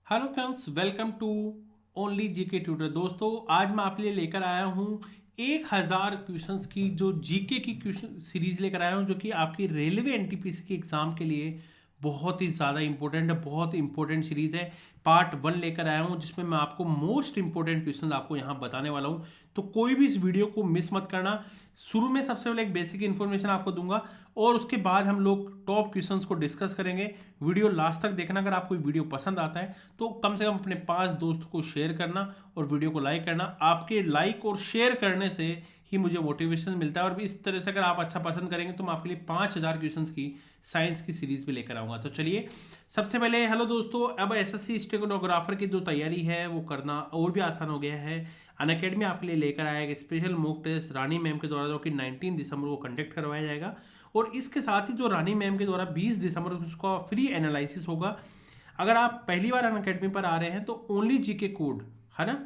Hello friends, welcome to only GK tutor. दोस्तों, आज मैं आपके लिए लेकर आया हूँ 1000 क्वेश्चंस की जो जीके की क्वेश्चन सीरीज लेकर आया हूँ, जो कि आपकी रेलवे एनटीपीसी के एग्जाम के लिए बहुत ही ज़्यादा इंपॉर्टेंट है। बहुत इंपॉर्टेंट सीरीज है। पार्ट 1 लेकर आया हूँ जिसमें मैं आपको मोस्ट इंपॉर्टेंट क्वेश्चन आपको यहाँ बताने वाला हूँ। तो कोई भी इस वीडियो को मिस मत करना। शुरू में सबसे पहले एक बेसिक इन्फॉर्मेशन आपको दूंगा और उसके बाद हम लोग टॉप क्वेश्चंस को डिस्कस करेंगे। वीडियो लास्ट तक देखना। अगर आपको वीडियो पसंद आता है तो कम से कम अपने 5 दोस्तों को शेयर करना और वीडियो को लाइक करना। आपके लाइक और शेयर करने से ही मुझे मोटिवेशन मिलता है और भी इस तरह से अगर आप अच्छा पसंद करेंगे तो मैं आपके लिए 5000 क्वेश्चंस की साइंस की सीरीज भी लेकर आऊंगा। तो चलिए, सबसे पहले हेलो दोस्तों, अब एसएससी स्टेनोग्राफर की जो तैयारी है वो करना और भी आसान हो गया है। अनअकैडमी आपके लिए लेकर आया एक स्पेशल मॉक टेस्ट रानी मैम के द्वारा, जो कि 19 दिसंबर को कंडक्ट करवाया जाएगा। और इसके साथ ही जो रानी मैम के द्वारा 20 दिसंबर को उसका फ्री एनालिसिस होगा। अगर आप पहली बार अनअकैडमी पर आ रहे हैं तो ओनली जीके कोड है ना,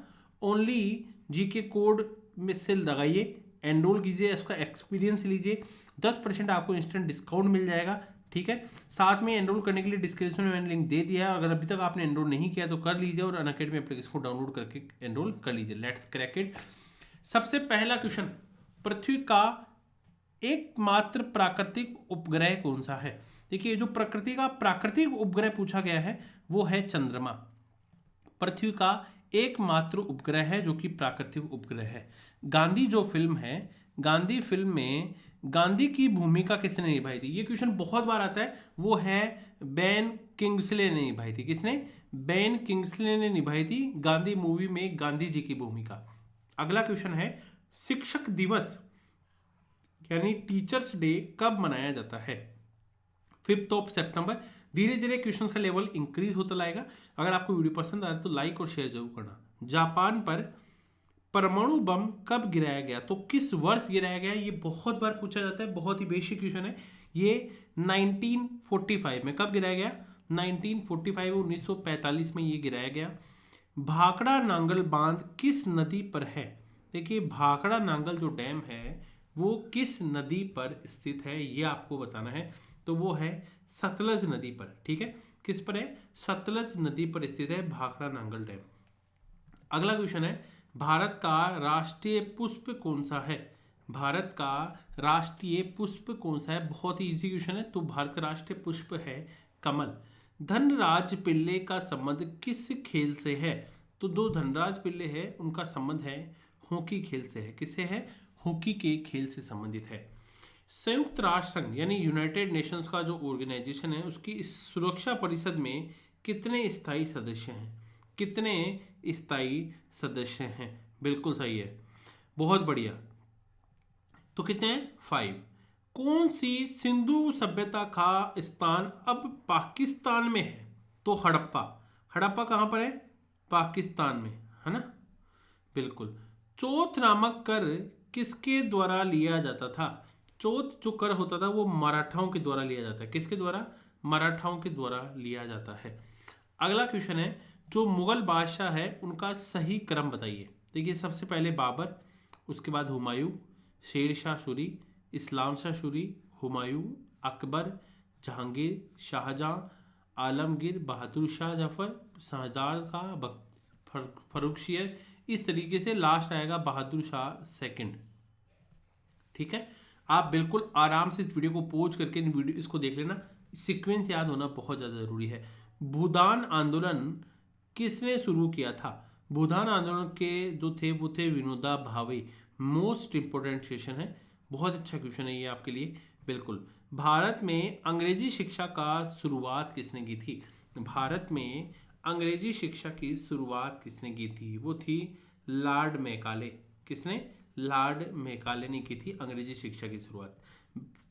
ओनली जीके कोड में से लगाइए, एनरोल कीजिए, उसका एक्सपीरियंस लीजिए। 10% आपको इंस्टेंट डिस्काउंट मिल जाएगा। ठीक है, साथ में एनरोल करने के लिए डिस्क्रिप्शन में मैंने लिंक दे दिया है। अगर अभी तक आपने एनरोल नहीं किया तो कर लीजिए और अनअकैडमी एप्लीकेशन को डाउनलोड करके एनरोल कर लीजिए। Let's crack it. सबसे पहला क्वेश्चन, पृथ्वी का एकमात्र प्राकृतिक उपग्रह कौन सा है? देखिए, जो प्रकृति का प्राकृतिक उपग्रह पूछा गया है वो है चंद्रमा। पृथ्वी का एकमात्र उपग्रह है जो कि प्राकृतिक उपग्रह है। गांधी जो फिल्म है, गांधी फिल्म में गांधी की भूमिका किसने निभाई थी? ये क्वेश्चन बहुत बार आता है। वो है बेन किंग्सले ने निभाई थी। किसने? बेन किंग्सले ने निभाई थी गांधी मूवी में गांधी जी की भूमिका। अगला क्वेश्चन है, शिक्षक दिवस यानी टीचर्स डे कब मनाया जाता है? 5 सितंबर। धीरे धीरे क्वेश्चन का लेवल इंक्रीज होता जाएगा। अगर आपको वीडियो पसंद आए तो लाइक और शेयर जरूर करना। जापान पर परमाणु बम कब गिराया गया? तो किस वर्ष गिराया गया? ये बहुत बार पूछा जाता है, बहुत ही बेसिक क्वेश्चन है। ये 1945 में। कब गिराया गया? 1945 1945 में ये गिराया गया। भाखड़ा नांगल बांध किस नदी पर है? देखिए, भाखड़ा नांगल जो डैम है वो किस नदी पर स्थित है ये आपको बताना है। तो वो है सतलज नदी पर। ठीक है, किस पर है? सतलज नदी पर स्थित है भाखड़ा नांगल डैम। अगला क्वेश्चन है, भारत का राष्ट्रीय पुष्प कौन सा है? भारत का राष्ट्रीय पुष्प कौन सा है? बहुत ही इजी क्वेश्चन है। तो भारत का राष्ट्रीय पुष्प है कमल। धनराज पिल्ले का संबंध किस खेल से है? तो दो धनराज पिल्ले है, उनका संबंध है हॉकी खेल से है। किससे है? हॉकी के खेल से संबंधित है। संयुक्त राष्ट्र संघ यानी यूनाइटेड नेशंस का जो ऑर्गेनाइजेशन है उसकी इस सुरक्षा परिषद में कितने स्थायी सदस्य हैं? कितने स्थायी सदस्य हैं? बिल्कुल सही है, बहुत बढ़िया। तो कितने हैं? 5। कौन सी सिंधु सभ्यता का स्थान अब पाकिस्तान में है? तो हड़प्पा। हड़प्पा कहाँ पर है? पाकिस्तान में, है ना। बिल्कुल। चौथ नामक कर किसके द्वारा लिया जाता था? चौथ जो कर होता था वो मराठाओं के द्वारा लिया जाता है। किसके द्वारा? मराठाओं के द्वारा लिया जाता है। अगला क्वेश्चन है, जो मुगल बादशाह है उनका सही क्रम बताइए। देखिए, सबसे पहले बाबर, उसके बाद हुमायूं, शेर शाह सूरी, इस्लाम शाह सूरी, हुमायूं, अकबर, जहांगीर, शाहजहां, आलमगीर, बहादुर शाह जफर, शाहजहां का फर्रुखशियर। इस तरीके से लास्ट आएगा बहादुर शाह सेकंड। ठीक है, आप बिल्कुल आराम से इस वीडियो को पॉज करके इन वीडियो इसको देख लेना। सीक्वेंस याद होना बहुत ज़्यादा ज़रूरी है। भूदान आंदोलन किसने शुरू किया था? भूदान आंदोलन के जो थे वो थे Vinoba Bhave. Most important question है, बहुत अच्छा क्वेश्चन है ये आपके लिए। बिल्कुल। भारत में अंग्रेजी शिक्षा का शुरुआत किसने की थी? भारत में अंग्रेजी शिक्षा की शुरुआत किसने की थी? वो थी लॉर्ड मैकाले। किसने? लॉर्ड मैकाले ने की थी अंग्रेजी शिक्षा की शुरुआत।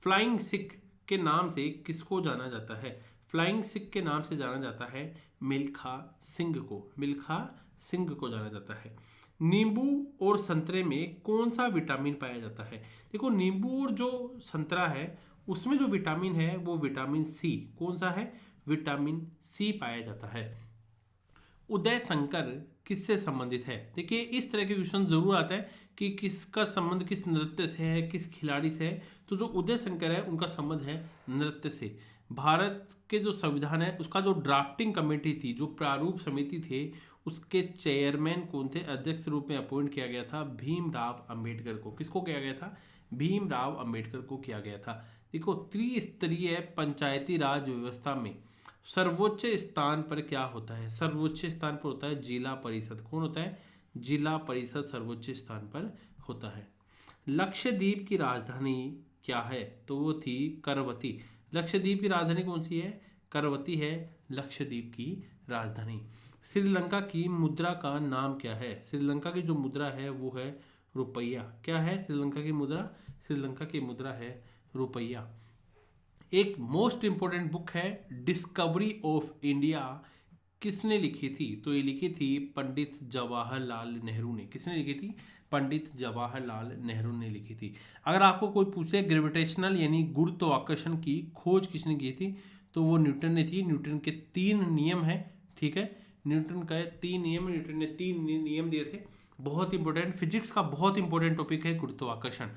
फ्लाइंग सिख के नाम से किसको जाना जाता है? फ्लाइंग सिख के नाम से जाना जाता है मिल्खा सिंह को। मिल्खा सिंह को जाना जाता है। नींबू और संतरे में कौन सा विटामिन पाया जाता है? देखो, नींबू और जो संतरा है उसमें जो विटामिन है वो विटामिन सी। कौन सा है? विटामिन सी पाया जाता है। उदय शंकर किससे संबंधित है? देखिए, इस तरह के क्वेश्चन जरूर आता है कि किसका संबंध किस नृत्य से है, किस खिलाड़ी से है। तो जो उदय शंकर है उनका संबंध है नृत्य से। भारत के जो संविधान है उसका जो ड्राफ्टिंग कमेटी थी, जो प्रारूप समिति थे, उसके चेयरमैन कौन थे, अध्यक्ष रूप में अपॉइंट किया गया था भीमराव अंबेडकर को। किसको किया गया था? भीमराव अंबेडकर को किया गया था। देखो, त्रिस्तरीय पंचायती राज व्यवस्था में सर्वोच्च स्थान पर क्या होता है? सर्वोच्च स्थान पर होता है जिला परिषद। कौन होता है? जिला परिषद सर्वोच्च स्थान पर होता है। लक्षद्वीप की राजधानी क्या है? तो वो थी करवती। लक्षद्वीप की राजधानी कौन सी है? करवती है लक्षद्वीप की राजधानी। श्रीलंका की मुद्रा का नाम क्या है? श्रीलंका की जो मुद्रा है वो है रुपया। क्या है श्रीलंका की मुद्रा? श्रीलंका की मुद्रा है रुपया। एक मोस्ट इंपॉर्टेंट बुक है डिस्कवरी ऑफ इंडिया, किसने लिखी थी? तो ये लिखी थी पंडित जवाहरलाल नेहरू ने। किसने लिखी थी? पंडित जवाहरलाल नेहरू ने लिखी थी। अगर आपको कोई पूछे ग्रेविटेशनल यानी गुरुत्वाकर्षण की खोज किसने की थी, तो वो न्यूटन ने थी। न्यूटन के 3 नियम हैं, ठीक है, न्यूटन का 3 नियम, न्यूटन ने 3 नियम दिए थे। बहुत इंपॉर्टेंट, फिजिक्स का बहुत इंपॉर्टेंट टॉपिक है गुरुत्वाकर्षण।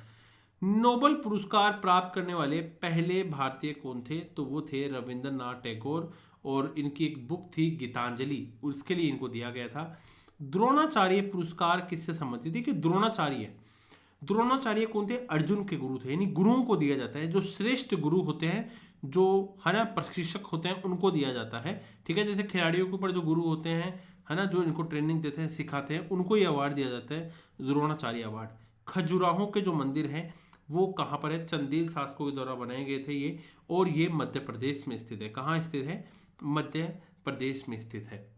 नोबेल पुरस्कार प्राप्त करने वाले पहले भारतीय कौन थे? तो वो थे रविंद्रनाथ टैगोर, और इनकी एक बुक थी गीतांजलि, उसके लिए इनको दिया गया था। द्रोणाचार्य पुरस्कार किससे संबंधित? देखिए, द्रोणाचार्य कौन थे? अर्जुन के गुरु थे, यानी गुरुओं को दिया जाता है। जो श्रेष्ठ गुरु होते हैं, जो है ना प्रशिक्षक होते हैं, उनको दिया जाता है, ठीक है। जैसे खिलाड़ियों के ऊपर जो गुरु होते हैं, है ना, जो इनको ट्रेनिंग देते हैं, सिखाते हैं, उनको ये अवार्ड दिया जाता है, द्रोणाचार्य अवार्ड। खजुराहो के जो मंदिर हैं वो कहाँ पर है? चंदेल शासकों के द्वारा बनाए गए थे ये, और ये मध्य प्रदेश में स्थित है। कहाँ स्थित है? मध्य प्रदेश में स्थित है।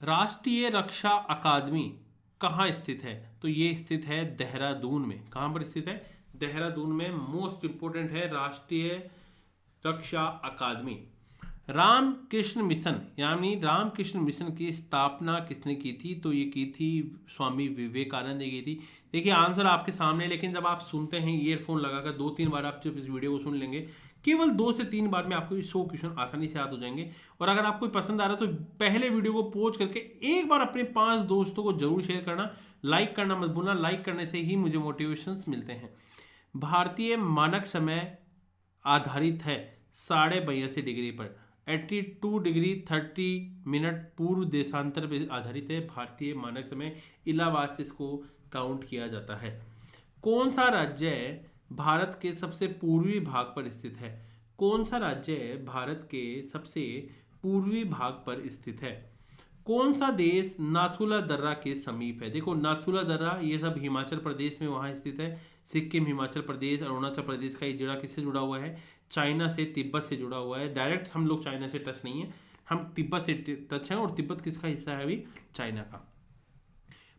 राष्ट्रीय रक्षा अकादमी कहाँ स्थित है? तो ये स्थित है देहरादून में। कहाँ पर स्थित है? देहरादून में। मोस्ट इंपोर्टेंट है राष्ट्रीय रक्षा अकादमी। रामकृष्ण मिशन यानी रामकृष्ण मिशन की स्थापना किसने की थी? तो ये की थी स्वामी विवेकानंद ने की थी। देखिए, आंसर आपके सामने, लेकिन जब आप सुनते हैं ईयरफोन लगाकर 2-3 बार आप जब इस वीडियो को सुन लेंगे, केवल 2 से 3 बार में आपको ये 100 क्वेश्चन आसानी से याद हो जाएंगे। और अगर आपको पसंद आ रहा है तो पहले वीडियो को पॉज करके एक बार अपने 5 दोस्तों को जरूर शेयर करना, लाइक करना मत भूलना। लाइक करने से ही मुझे मोटिवेशंस मिलते हैं। भारतीय मानक समय आधारित है 82.5 डिग्री पर। 82 डिग्री 30 मिनट पूर्व देशांतर पर आधारित है भारतीय मानक समय। इलाहाबाद से इसको काउंट किया जाता है। कौन सा राज्य भारत के सबसे पूर्वी भाग पर स्थित है? कौन सा राज्य भारत के सबसे पूर्वी भाग पर स्थित है? कौन सा देश नाथुला दर्रा के समीप है? देखो, नाथुला दर्रा ये सब हिमाचल प्रदेश में वहाँ स्थित है। सिक्किम, हिमाचल प्रदेश, अरुणाचल प्रदेश का ये जगह किससे जुड़ा हुआ है? चाइना से, तिब्बत से जुड़ा हुआ है। डायरेक्ट हम लोग चाइना से टच नहीं है, हम तिब्बत से टच हैं। और तिब्बत किसका हिस्सा है? अभी चाइना का।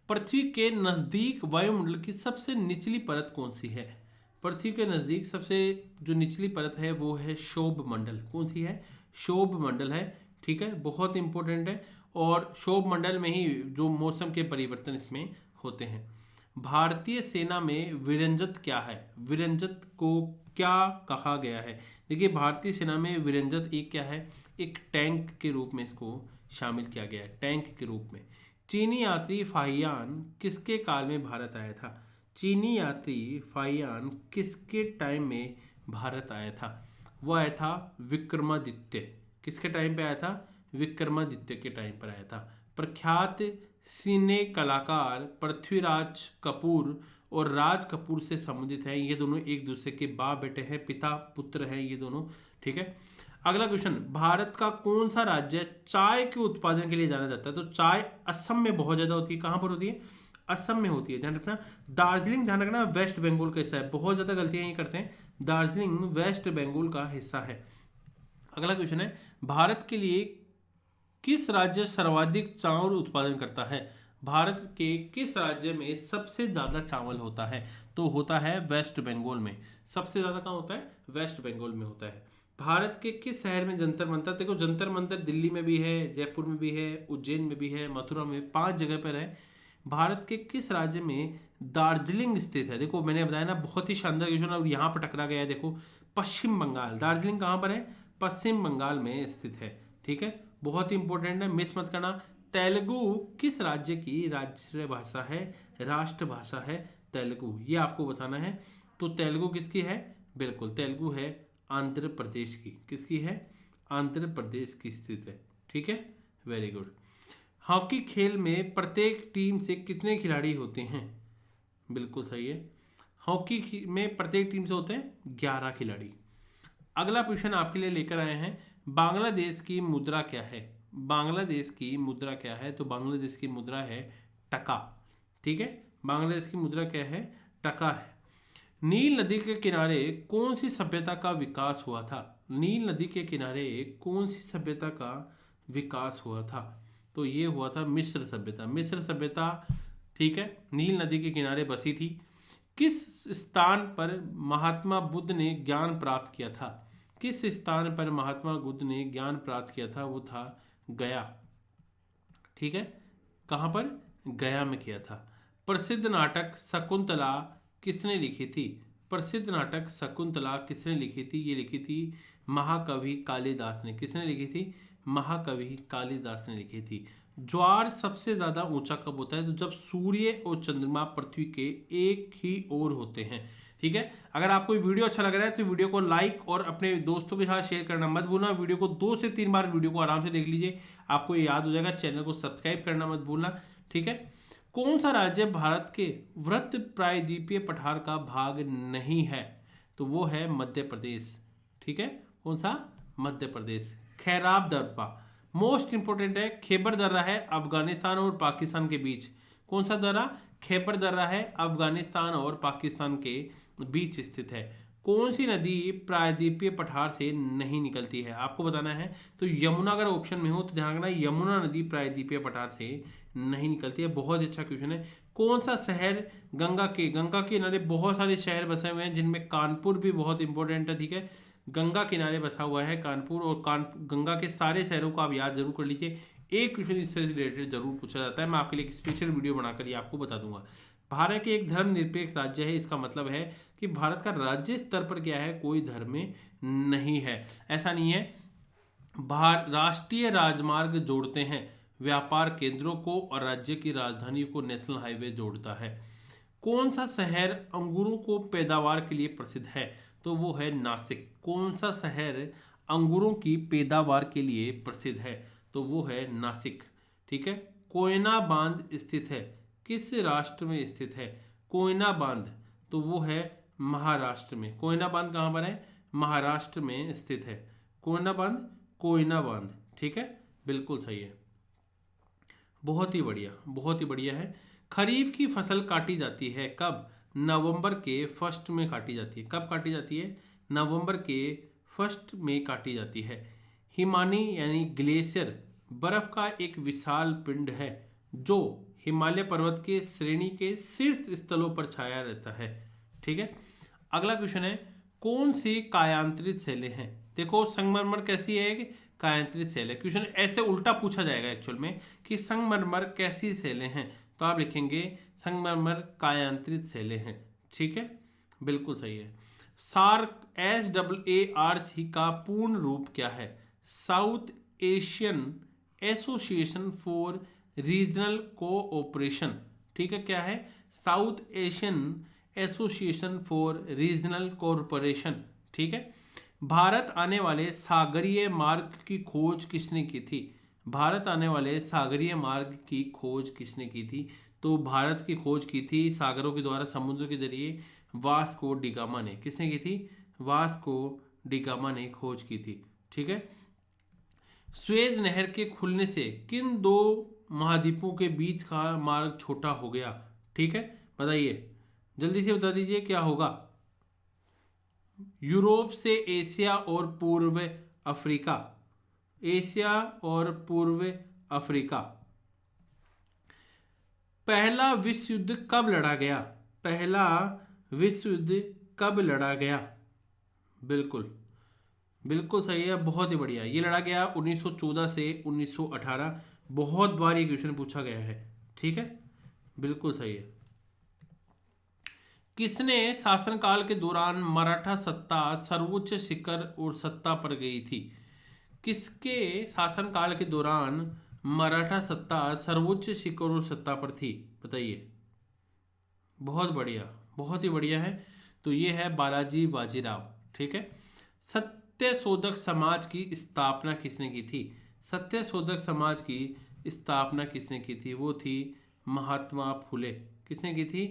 पृथ्वी के नजदीक वायुमंडल की सबसे निचली परत कौन सी है? पृथ्वी के नजदीक सबसे जो निचली परत है वो है क्षोभ मंडल। कौन सी है? क्षोभ मंडल है, ठीक है, बहुत इंपॉर्टेंट है। और क्षोभ मंडल में ही जो मौसम के परिवर्तन इसमें होते हैं। भारतीय सेना में वीरंजत क्या है? वीरंजत को क्या कहा गया है? देखिए, भारतीय सेना में वीरंजत एक क्या है? एक टैंक के रूप में इसको शामिल किया गया है, टैंक के रूप में। चीनी यात्री फाहियान किसके काल में भारत आया था? चीनी यात्री फाहियान किसके टाइम में भारत आया था? वो आया था विक्रमादित्य। किसके टाइम पे आया था? विक्रमादित्य के टाइम पर आया था। प्रख्यात सिने कलाकार पृथ्वीराज कपूर और राज कपूर से संबंधित है। ये दोनों एक दूसरे के बाप बेटे हैं, पिता पुत्र हैं ये दोनों, ठीक है। अगला क्वेश्चन, भारत का कौन सा राज्य चाय के उत्पादन के लिए जाना जाता है? तो चाय असम में बहुत ज्यादा होती है। कहाँ पर होती है? असम में होती है, ध्यान रखना। दार्जिलिंग, ध्यान रखना, वेस्ट बंगाल का हिस्सा है। बहुत ज्यादा गलतियां ये करते हैं। दार्जिलिंग वेस्ट बंगाल का हिस्सा है। अगला क्वेश्चन है, भारत के लिए किस राज्य सर्वाधिक चावल उत्पादन करता है? भारत के किस राज्य में सबसे ज्यादा चावल होता है? तो होता है वेस्ट बंगाल में। सबसे ज्यादा कहाँ होता है? वेस्ट बंगाल में होता है। भारत के किस शहर में जंतर मंतर? देखो, जंतर मंतर दिल्ली में भी है, जयपुर में भी है, उज्जैन में भी है, मथुरा में, 5 जगह पर है। भारत के किस राज्य में दार्जिलिंग स्थित है? देखो, मैंने बताया ना, बहुत ही शानदार क्वेश्चन। अब यहाँ पर टकरा गया है। देखो, पश्चिम बंगाल। दार्जिलिंग कहाँ पर है? पश्चिम बंगाल में स्थित है, ठीक है, बहुत ही इंपॉर्टेंट है, मिस मत करना। तेलुगु किस राज्य की राष्ट्रीय भाषा है? राष्ट्रभाषा है तेलुगु, ये आपको बताना है। तो तेलुगु किसकी है? बिल्कुल, तेलुगु है आंध्र प्रदेश की। किसकी है? आंध्र प्रदेश की स्थित है। ठीक है, वेरी गुड। हॉकी खेल में प्रत्येक टीम से कितने खिलाड़ी होते हैं? बिल्कुल सही है। हॉकी में प्रत्येक टीम से होते हैं 11 खिलाड़ी। अगला क्वेश्चन आपके लिए लेकर आए हैं, बांग्लादेश की मुद्रा क्या है? बांग्लादेश की मुद्रा क्या है? तो बांग्लादेश की मुद्रा है टका। ठीक है, बांग्लादेश की मुद्रा क्या है? टका है। नील नदी के किनारे कौन सी सभ्यता का विकास हुआ था? नील नदी के किनारे कौन सी सभ्यता का विकास हुआ था? तो ये हुआ था मिस्र सभ्यता। मिस्र सभ्यता, ठीक है, नील नदी के किनारे बसी थी। किस स्थान पर महात्मा बुद्ध ने ज्ञान प्राप्त किया था? किस स्थान पर महात्मा बुद्ध ने ज्ञान प्राप्त किया था? वो था गया। ठीक है, कहाँ पर? गया में किया था। प्रसिद्ध नाटक शकुंतला किसने लिखी थी? प्रसिद्ध नाटक शकुंतला किसने लिखी थी? ये लिखी थी महाकवि कालिदास ने। किसने लिखी थी? महाकवि कालिदास ने लिखी थी। ज्वार सबसे ज्यादा ऊंचा कब होता है? तो जब सूर्य और चंद्रमा पृथ्वी के एक ही ओर होते हैं। ठीक है, अगर आपको वीडियो अच्छा लग रहा है तो वीडियो को लाइक और अपने दोस्तों के साथ शेयर करना मत भूलना। वीडियो को 2 से 3 बार वीडियो को आराम से देख लीजिए, आपको ये याद हो जाएगा। चैनल को सब्सक्राइब करना मत भूलना। ठीक है, कौन सा राज्य भारत के वृत्त प्रायद्वीपीय पठार का भाग नहीं है? तो वो है मध्य प्रदेश। ठीक है, कौन सा? मध्य प्रदेश। खैराब दर्रा मोस्ट इंपोर्टेंट है। खैबर दर्रा है अफगानिस्तान और पाकिस्तान के बीच। कौन सा दर्रा? खैबर दर्रा है अफगानिस्तान और पाकिस्तान के बीच स्थित है। कौन सी नदी प्रायद्वीपीय पठार से नहीं निकलती है? आपको बताना है। तो यमुना अगर ऑप्शन में हो तो ध्यान रखना, यमुना नदी प्रायद्वीपीय पठार से नहीं निकलती है। बहुत अच्छा क्वेश्चन है। कौन सा शहर गंगा के किनारे बहुत सारे शहर बसे हुए हैं, जिनमें कानपुर भी बहुत इंपॉर्टेंट है। ठीक है, गंगा किनारे बसा हुआ है कानपुर, और गंगा के सारे शहरों को आप याद जरूर कर लीजिए। एक क्वेश्चन इससे रिलेटेड जरूर पूछा जाता है। मैं आपके लिए एक स्पेशल वीडियो बनाकर ये आपको बता दूंगा। भारत एक धर्मनिरपेक्ष राज्य है। इसका मतलब है कि भारत का राज्य स्तर पर क्या है? कोई धर्म नहीं है। ऐसा नहीं है। राष्ट्रीय राजमार्ग जोड़ते हैं व्यापार केंद्रों को और राज्य की राजधानी को नेशनल हाईवे जोड़ता है। कौन सा शहर अंगूरों को पैदावार के लिए प्रसिद्ध है? तो वो है नासिक। कौन सा शहर अंगूरों की पैदावार के लिए प्रसिद्ध है? तो वो है नासिक। ठीक है, कोयना बांध स्थित है किस राष्ट्र में स्थित है? कोयना बांध, तो वो है महाराष्ट्र में। कोयना बांध कहाँ पर है? महाराष्ट्र में स्थित है। कोयना बांध। ठीक है, बिल्कुल सही है। बहुत ही बढ़िया, बहुत ही बढ़िया है। खरीफ की फसल काटी जाती है कब? नवंबर के फर्स्ट में काटी जाती है। कब काटी जाती है? नवंबर के फर्स्ट में काटी जाती है। हिमानी यानी ग्लेशियर बर्फ का एक विशाल पिंड है जो हिमालय पर्वत के श्रेणी के शीर्ष स्थलों पर छाया रहता है। ठीक है, अगला क्वेश्चन है, कौन सी कायांतरित शैलें हैं? देखो, संगमरमर कैसी है? कायांतरित शैल है। क्वेश्चन ऐसे उल्टा पूछा जाएगा एक्चुअल में कि संगमरमर कैसी शैलें हैं, तो आप लिखेंगे संगमरमर कायांतरित शैलें हैं। ठीक है, बिल्कुल सही है। सार्क SAARC का पूर्ण रूप क्या है? South Asian association for regional cooperation. ठीक है, क्या है? South Asian association for regional cooperation. ठीक है, भारत आने वाले सागरीय मार्ग की खोज किसने की थी? भारत आने वाले सागरीय मार्ग की खोज किसने की थी? तो भारत की खोज की थी सागरों के द्वारा, समुद्र के जरिए, वास्को डी गामा ने। किसने की थी? वास्को डी गामा ने खोज की थी। ठीक है, स्वेज नहर के खुलने से किन 2 महाद्वीपों के बीच का मार्ग छोटा हो गया? ठीक है, बताइए, जल्दी से बता दीजिए क्या होगा? यूरोप से एशिया और पूर्व अफ्रीका। एशिया और पूर्व अफ्रीका। पहला विश्व युद्ध कब लड़ा गया? पहला विश्व युद्ध कब लड़ा गया? बिल्कुल बिल्कुल सही है, बहुत ही बढ़िया। ये लड़ा गया 1914 से 1918। बहुत बार ये क्वेश्चन पूछा गया है। ठीक है, बिल्कुल सही है। किसने शासनकाल के दौरान मराठा सत्ता सर्वोच्च शिखर और सत्ता पर गई थी? किसके शासनकाल के दौरान मराठा सत्ता सर्वोच्च शिखर और सत्ता पर थी? बताइए। बहुत बढ़िया, बहुत ही बढ़िया है। तो ये है बालाजी बाजीराव। ठीक है, सत्यशोधक समाज की स्थापना किसने की थी? सत्यशोधक समाज की स्थापना किसने की थी? वो थी महात्मा फुले। किसने की थी?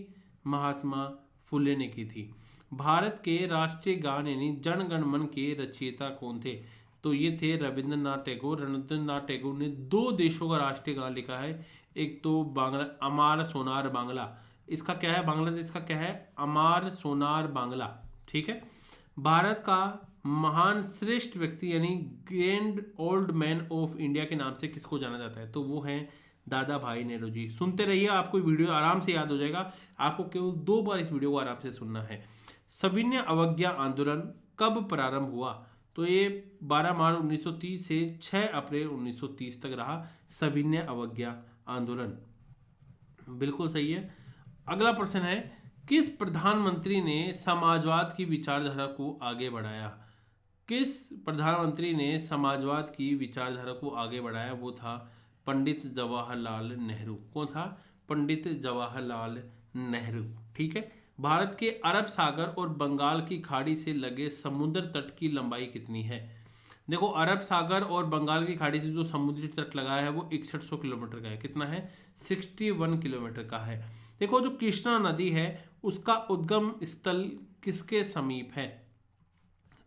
महात्मा फुले ने की थी। भारत के राष्ट्रीय गान यानी जन गण मन के रचयिता कौन थे? तो ये थे रविंद्रनाथ टैगोर। रविंद्रनाथ टैगोर ने 2 देशों का राष्ट्रीय गान लिखा है। एक तो बांग्ला अमार सोनार बांग्ला, इसका क्या है, बांग्लादेश का क्या है, अमार सोनार बांग्ला। ठीक है। भारत का महान श्रेष्ठ व्यक्ति यानी grand old man of India के नाम से किसको जाना जाता है? तो वो है दादा भाई नेहरू जी। सुनते रहिए, आपको वीडियो आराम से याद हो जाएगा। आपको केवल 2 बार इस वीडियो को आराम से सुनना है। सविनय अवज्ञा आंदोलन कब प्रारंभ हुआ? तो ये 12 मार्च 1930 से 6 अप्रैल 1930 तक रहा सविनय अवज्ञा आंदोलन। बिल्कुल सही है। अगला प्रश्न है, किस प्रधानमंत्री ने समाजवाद की विचारधारा को आगे बढ़ाया? किस प्रधानमंत्री ने समाजवाद की विचारधारा को आगे बढ़ाया? वो था पंडित जवाहरलाल नेहरू। कौन था? पंडित जवाहरलाल नेहरू। ठीक है। भारत के अरब सागर और बंगाल की खाड़ी से लगे समुद्र तट की लंबाई कितनी है? देखो, अरब सागर और बंगाल की खाड़ी से जो समुद्री तट लगा है वो 6100 किलोमीटर का है। कितना है? 61 किलोमीटर का है। देखो, जो कृष्णा नदी है उसका उद्गम स्थल किसके समीप है?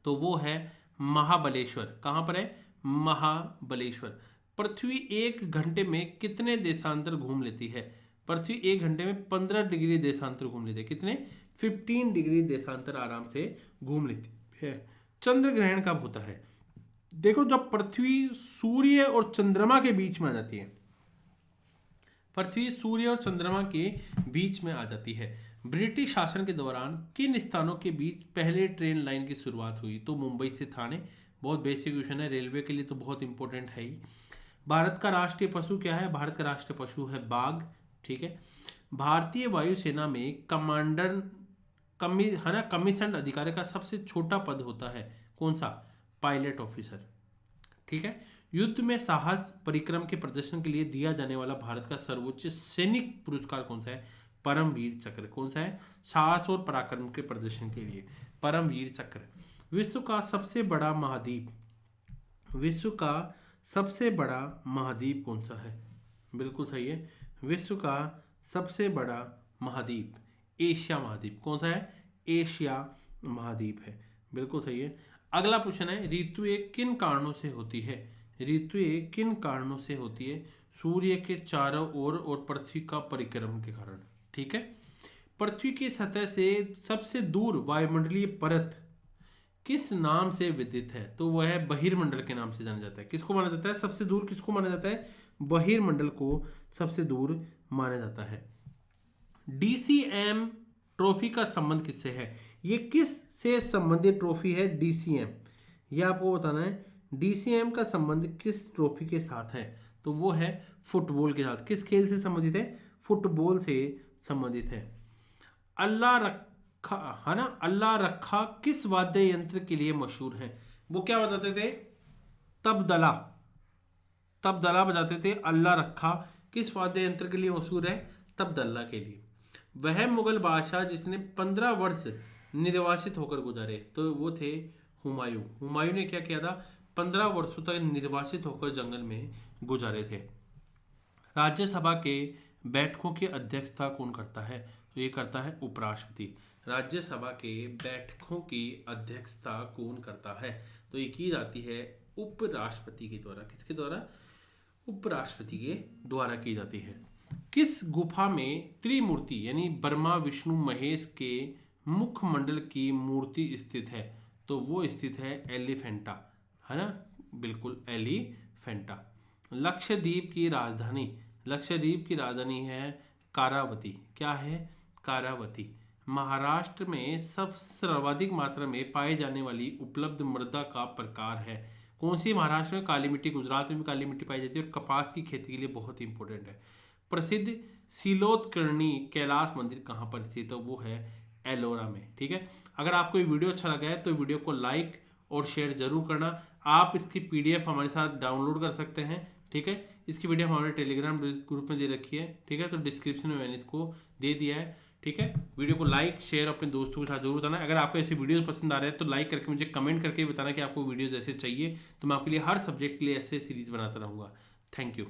तो वो है महाबलेश्वर। कहाँ पर है? महाबलेश्वर। पृथ्वी 1 घंटे में कितने देशांतर घूम लेती है? पृथ्वी 1 घंटे में 15 डिग्री देशांतर घूम लेती है। कितने? 15 डिग्री देशांतर आराम से घूम लेती है। चंद्र ग्रहण कब होता है? देखो, जब पृथ्वी सूर्य और चंद्रमा के बीच में आ जाती है। पृथ्वी सूर्य और चंद्रमा के बीच में आ जाती है। ब्रिटिश शासन के दौरान किन स्थानों के बीच पहले ट्रेन लाइन की शुरुआत हुई? तो मुंबई से थाने। बहुत बेसिक क्वेश्चन है, रेलवे के लिए तो बहुत इंपॉर्टेंट है ही। भारत का राष्ट्रीय पशु क्या है? भारत का राष्ट्रीय पशु है बाघ। ठीक है। भारतीय वायुसेना में कमांडर कमीशन्ड अधिकारी का सबसे छोटा पद होता है। कौन सा? Pilot officer. ठीक है। युद्ध में साहस परिक्रम के प्रदर्शन के लिए दिया जाने वाला भारत का सर्वोच्च सैनिक पुरस्कार कौन सा है? परमवीर चक्र। कौन सा है? साहस और पराक्रम के प्रदर्शन के लिए परमवीर चक्र। विश्व का सबसे बड़ा महाद्वीप, विश्व का सबसे बड़ा महाद्वीप कौन सा है? बिल्कुल सही है। विश्व का सबसे बड़ा महाद्वीप एशिया महाद्वीप। कौन सा है? एशिया महाद्वीप है। बिल्कुल सही है। अगला प्रश्न है, ऋतुएं किन कारणों से होती है? ऋतुएं किन कारणों से होती है? सूर्य के चारों ओर और पृथ्वी का परिक्रम के कारण। ठीक है। पृथ्वी की सतह से सबसे दूर वायुमंडलीय परत किस नाम से विदित है? तो वह है बहिर्मंडल के नाम से जाना जाता है। किसको माना जाता है सबसे दूर? किसको माना जाता है? बहिर्मंडल को सबसे दूर माना जाता है। डीसीएम ट्रॉफी का संबंध किससे है? ये किस से संबंधित ट्रॉफी है? डीसीएम, ये आपको बताना है। डीसीएम का संबंध किस ट्रॉफी के साथ है? तो वो है फुटबॉल के साथ। किस खेल से संबंधित है? फुटबॉल से संबंधित है। अल्लाह रखा, है ना, अल्लाह रखा किस वाद्य यंत्र के लिए मशहूर है? वो क्या बताते थे? तबदला। तबदला बजाते थे। अल्लाह रखा किस वाद्य यंत्र के लिए मशहूर है? तबदला के लिए। वह मुगल बादशाह जिसने 15 वर्ष निर्वासित होकर गुजारे, तो वो थे हुमायूं। हुमायूं ने क्या किया था? 15 वर्षों तक निर्वासित होकर जंगल में गुजारे थे। राज्यसभा के बैठकों की अध्यक्षता कौन करता है? तो ये करता है उपराष्ट्रपति। राज्यसभा के बैठकों की अध्यक्षता कौन करता है? तो ये की जाती है उपराष्ट्रपति के द्वारा। किसके द्वारा? उपराष्ट्रपति के द्वारा की जाती है। किस गुफा में त्रिमूर्ति यानी ब्रह्मा विष्णु महेश के मुखमंडल की मूर्ति स्थित है? तो वो स्थित है एलिफेंटा, है ना, बिल्कुल एलिफेंटा। लक्षद्वीप की राजधानी, लक्षद्वीप की राजधानी है कारावती। क्या है? कारावती। महाराष्ट्र में सबसे सर्वाधिक मात्रा में पाए जाने वाली उपलब्ध मृदा का प्रकार है? कौन सी? महाराष्ट्र में काली मिट्टी, गुजरात में भी काली मिट्टी पाई जाती है और कपास की खेती के लिए बहुत ही इंपॉर्टेंट है। प्रसिद्ध सीलोत्कर्णी कैलाश मंदिर कहाँ पर स्थित है? वो है एलोरा में। ठीक है। अगर आपको ये वीडियो अच्छा लगा है तो वीडियो को लाइक और शेयर जरूर करना। आप इसकी पीडीएफ हमारे साथ डाउनलोड कर सकते हैं। ठीक है। इसकी पीडीएफ हमारे टेलीग्राम ग्रुप में दे रखी है। ठीक है। तो डिस्क्रिप्शन में मैंने इसको दे दिया है। ठीक है, वीडियो को लाइक शेयर अपने दोस्तों के साथ जरूर बताना। अगर आपको ऐसे वीडियोस पसंद आ रहे हैं तो लाइक करके मुझे कमेंट करके बताना कि आपको वीडियोस ऐसे चाहिए, तो मैं आपके लिए हर सब्जेक्ट के लिए ऐसे सीरीज बनाता रहूँगा। Thank you.